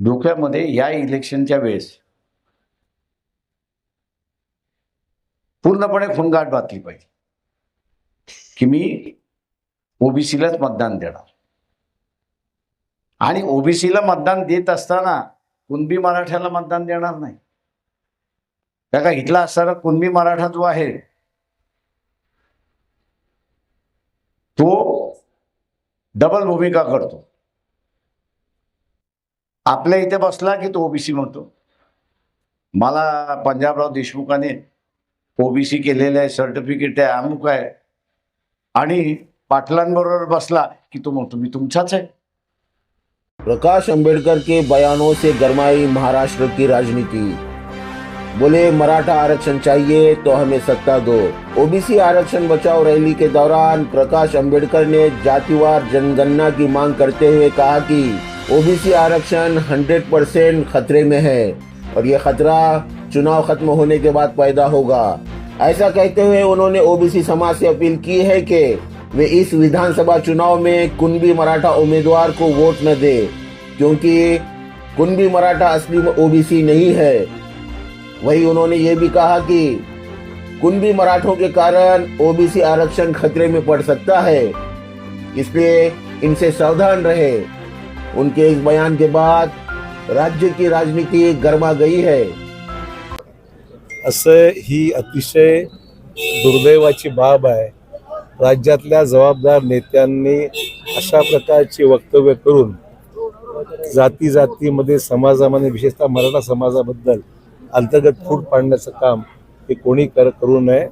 डोक्यामध्ये या इलेक्शनच्या वेळेस पूर्णपणे खूणगाठ बातली पाहिजे की मी ओबीसीलाच मतदान देणार आणि ओबीसीला मतदान देत असताना कुणबी मराठ्याला मतदान देणार नाही. का इथला असणारा कुणबी मराठा जो आहे तो डबल भूमिका करतो. आपल्या इथे बसला की तो ओबीसी म्हणतो. मला पंजाबराव देशमुखाने ओबीसी केलेलं आहे, सर्टिफिकेट आहे, अमुक आहे, आणि पाटलांबरोबर बसला की तो म्हणतो मी तुमचाच आहे. प्रकाश अंबेडकर के बयानों से गरमाई महाराष्ट्र की राजनीति। बोले मराठा आरक्षण चाहिए तो हमें सत्ता दो। ओबीसी आरक्षण बचाओ रैली के दौरान प्रकाश अंबेडकर ने जातिवार जनगणना की मांग करते हुए कहा कि ओबीसी आरक्षण 100% खतरे में है और ये खतरा चुनाव खत्म होने के बाद पैदा होगा। ऐसा कहते हुए उन्होंने ओबीसी समाज से अपील की है कि वे इस विधानसभा चुनाव में कुणबी मराठा उम्मीदवार को वोट न दे, क्योंकि कुणबी मराठा असली ओबीसी नहीं है। वहीं उन्होंने ये भी कहा कि कुणबी मराठों के कारण ओबीसी आरक्षण खतरे में पड़ सकता है, इसलिए इनसे सावधान रहे। उनके इस बयान के बाद राज्य की राजनीति गरमा गई है। असं ही अतिशय दुर्दैवाची बाब आहे. राज्यातल्या जबाबदार नेत्यांनी अशा प्रकारची वक्तव्य करून जाती जातीमध्ये समाजामध्ये विशेषतः मराठा समाजाबद्दल अंतर्गत फूट पाडण्याचं काम हे कोणी करू नये.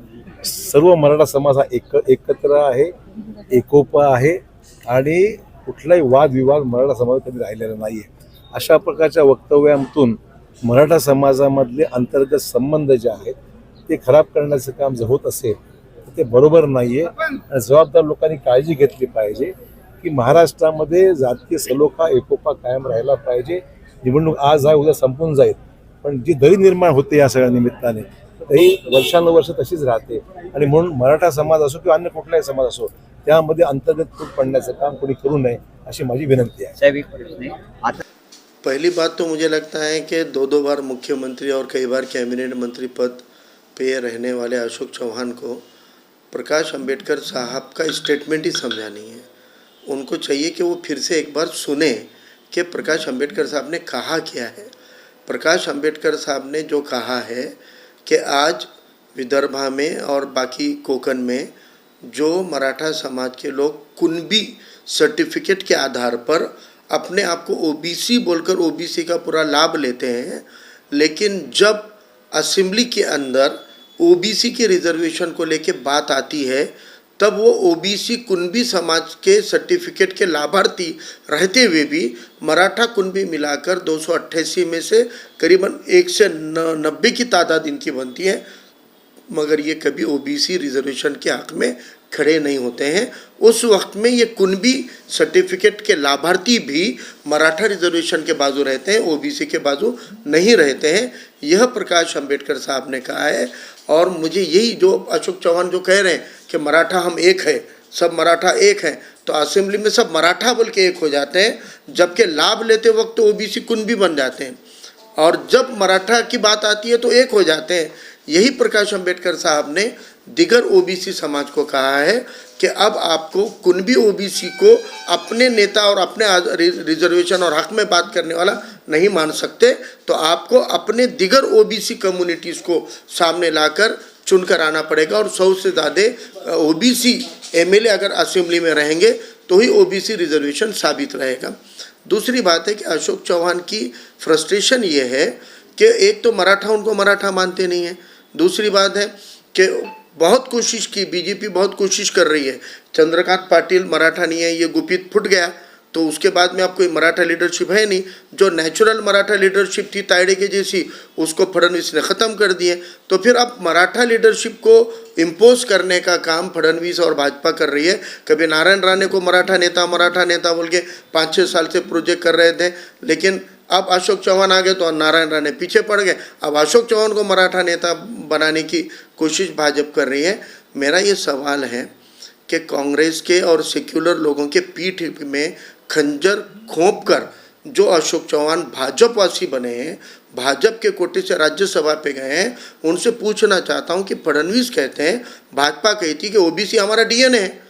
सर्व मराठा समाज हा एकत्र आहे, एकोपा आहे आणि कुठलाही वादविवाद मराठा समाजात कधी राहिलेला नाही आहे. अशा प्रकारच्या वक्तव्यातून मराठा समाजामधले अंतर्गत संबंध जे आहेत ते खराब करण्याचं काम जर होत असेल तर ते बरोबर नाही आहे. जबाबदार लोकांनी काळजी घेतली पाहिजे की महाराष्ट्रामध्ये जातीय सलोखा एकोपा कायम राहिला पाहिजे. निवडणूक आज आहे उद्या संपून जाईल, पण जी दरी निर्माण होते या सगळ्या निमित्ताने ही वर्षानुवर्ष तशीच राहते. आणि म्हणून मराठा समाज असो किंवा अन्य कुठलाही समाज असो त्यामध्ये अंतर्गत फूट पडण्याचं काम कोणी करू नये अशी माझी विनंती आहे. पहली बात तो मुझे लगता है कि दो बार मुख्यमंत्री और कई बार कैबिनेट मंत्री पद पे रहने वाले अशोक चौहान को प्रकाश अंबेडकर साहब का स्टेटमेंट ही समझा नहीं है. उनको चाहिए कि वो फिर से एक बार सुने कि प्रकाश अंबेडकर साहब ने कहा क्या है. प्रकाश अंबेडकर साहब ने जो कहा है कि आज विदर्भा में और बाकी कोकण में जो मराठा समाज के लोग कुणबी सर्टिफिकेट के आधार पर अपने आप को ओबीसी बोलकर ओबीसी का पूरा लाभ लेते हैं, लेकिन जब असेंबली के अंदर ओबीसी के रिजर्वेशन को लेके बात आती है तब वो ओबीसी कुणबी समाज के सर्टिफिकेट के लाभार्थी रहते हुए भी मराठा कुणबी मिलाकर 288 में से करीबन 190 की तादाद इनकी बनती है, मगर ये कभी ओबीसी रिजर्वेशन के हक में खड़े नहीं होते हैं. उस वक्त में ये कुणबी सर्टिफिकेट के लाभार्थी भी मराठा रिजर्वेशन के बाजू रहते हैं, ओबीसी के बाजू नहीं रहते हैं. यह प्रकाश अंबेडकर साहब ने कहा है. और मुझे यही जो अशोक चौहान जो कह रहे हैं कि मराठा हम एक है, सब मराठा एक हैं, तो असेंबली में सब मराठा बोल के एक हो जाते हैं, जबकि लाभ लेते वक्त तो ओबीसी कुणबी बन जाते हैं, और जब मराठा की बात आती है तो एक हो जाते हैं. यही प्रकाश अंबेडकर साहब ने दिगर ओबीसी समाज को कहा है कि अब आपको कुणबी ओबीसी को अपने नेता और अपने रिजर्वेशन और हक में बात करने वाला नहीं मान सकते, तो आपको अपने दिगर ओबीसी कम्युनिटीज़ को सामने लाकर चुनकर आना पड़ेगा. और 100 से ज़्यादा ओबीसी एमएलए अगर असेंबली में रहेंगे तो ही ओबीसी रिजर्वेशन साबित रहेगा. दूसरी बात है कि अशोक चौहान की फ्रस्ट्रेशन ये है कि एक तो मराठा उनको मराठा मानते नहीं है. दूसरी बात है कि बहुत कोशिश की, बीजेपी बहुत कोशिश कर रही है, चंद्रकांत पाटिल मराठा नहीं है, ये गुपित फुट गया, तो उसके बाद में अब कोई मराठा लीडरशिप है नहीं. जो नेचुरल मराठा लीडरशिप थी तायडे के जैसी, उसको फडणवीस ने ख़त्म कर दिए. तो फिर अब मराठा लीडरशिप को इम्पोज करने का काम फडणवीस और भाजपा कर रही है. कभी नारायण राणे को मराठा नेता बोल के 5-6 साल से प्रोजेक्ट कर रहे थे, लेकिन अब अशोक चौहान आ गए तो नारायण राणे पीछे पड़ गए. अब अशोक चौहान को मराठा नेता बनाने की कोशिश भाजपा कर रही है. मेरा ये सवाल है कि कांग्रेस के और सेक्युलर लोगों के पीठ में खंजर घोंप कर जो अशोक चौहान भाजपवासी बने हैं, भाजपा के कोटे से राज्यसभा पे गए हैं, उनसे पूछना चाहता हूं कि फडणवीस कहते हैं भाजपा कहती कि ओबीसी हमारा डीएनए है,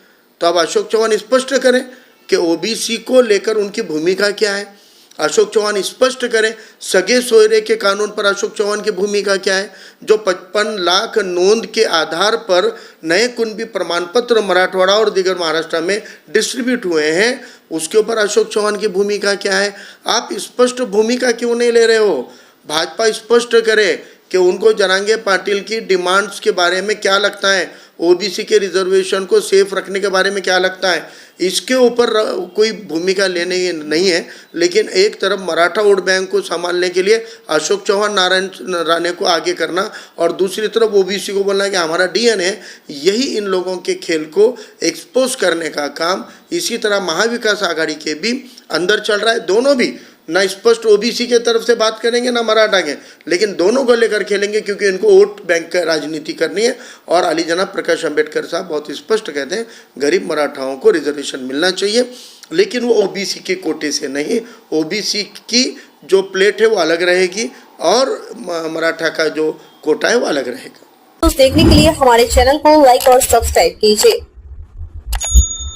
तो अब अशोक चौहान स्पष्ट करें कि ओबीसी को लेकर उनकी भूमिका क्या है। अशोक चौहान स्पष्ट करें सगे सोयरे के कानून पर अशोक चौहान की भूमिका क्या है। जो 55 लाख नोंद के आधार पर नए कुणबी प्रमाण पत्र मराठवाड़ा और दीगर महाराष्ट्र में डिस्ट्रीब्यूट हुए हैं, उसके ऊपर अशोक चौहान की भूमिका क्या है। आप स्पष्ट भूमिका क्यों नहीं ले रहे हो। भाजपा स्पष्ट करे कि उनको जरांगे पाटिल की डिमांड्स के बारे में क्या लगता है, ओबीसी के रिजर्वेशन को सेफ रखने के बारे में क्या लगता है, इसके ऊपर कोई भूमिका लेने नहीं है। लेकिन एक तरफ मराठा वोट बैंक को संभालने के लिए अशोक चौहान नारायण राणे को आगे करना और दूसरी तरफ ओबीसी को बोलना कि हमारा डीएनए है, यही इन लोगों के खेल को एक्सपोज करने का काम इसी तरह महाविकास आघाड़ी के भी अंदर चल रहा है। दोनों भी ना स्पष्ट ओबीसी के तरफ से बात करेंगे ना मराठा के, लेकिन दोनों को लेकर खेलेंगे क्योंकि इनको वोट बैंक का राजनीति करनी है। और अली जनाब प्रकाश अंबेडकर साहब बहुत स्पष्ट कहते हैं गरीब मराठाओं को रिजर्वेशन मिलना चाहिए, लेकिन वो ओबीसी के कोटे से नहीं। ओबीसी की जो प्लेट है वो अलग रहेगी और मराठा का जो कोटा है वो अलग रहेगा। तो देखने के लिए हमारे चैनल को लाइक और सब्सक्राइब कीजिए।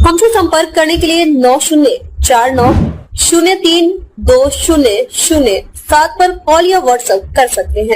हमसे संपर्क करने के लिए 9049032007 पर कॉल या व्हाट्सएप कर सकते हैं।